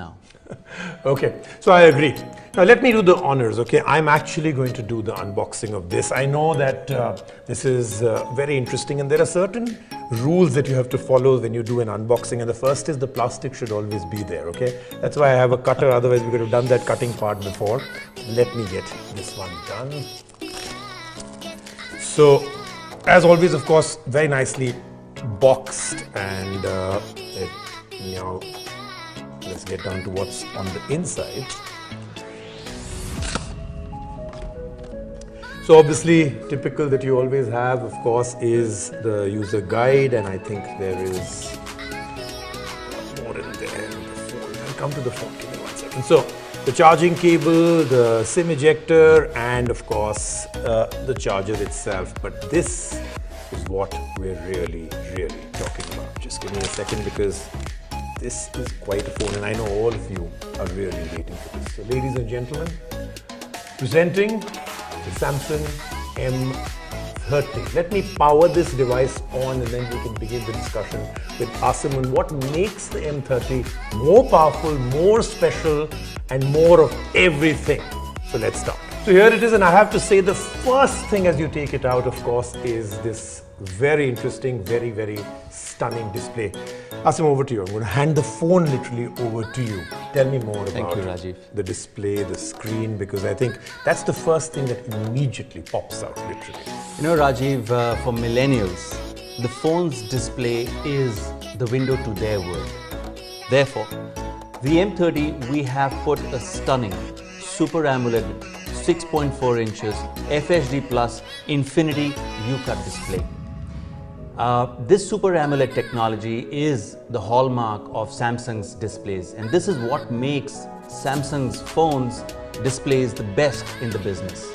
now. Okay, so I agree. Now let me do the honors, okay? I'm actually going to do the unboxing of this. I know that this is very interesting and there are certain rules that you have to follow when you do an unboxing, and the first is the plastic should always be there, okay? That's why I have a cutter, otherwise we could have done that cutting part before. Let me get this one done. So, as always, of course, very nicely boxed, and let's get down to what's on the inside. So obviously, typical that you always have, of course, is the user guide, and I think there is more in there. I'll come to the phone, give me 1 second. So, the charging cable, the SIM ejector, and of course, the charger itself. But this is what we're really talking about. Just give me a second, because this is quite a phone, and I know all of you are really waiting for this. So, ladies and gentlemen, presenting the Samsung M30. Let me power this device on, and then we can begin the discussion with Asim on what makes the M30 more powerful, more special, and more of everything. So let's start. So here it is, and I have to say the first thing as you take it out, of course, is this very interesting, very stunning display. Asim, over to you. I'm going to hand the phone literally over to you. Tell me more about the display, the screen, because I think that's the first thing that immediately pops out, literally. You know, Rajiv, for millennials, the phone's display is the window to their world. Therefore, the M30, we have put a stunning Super AMOLED 6.4 inches FHD Plus Infinity U-Cut display. This Super AMOLED technology is the hallmark of Samsung's displays, and this is what makes Samsung's phones displays the best in the business.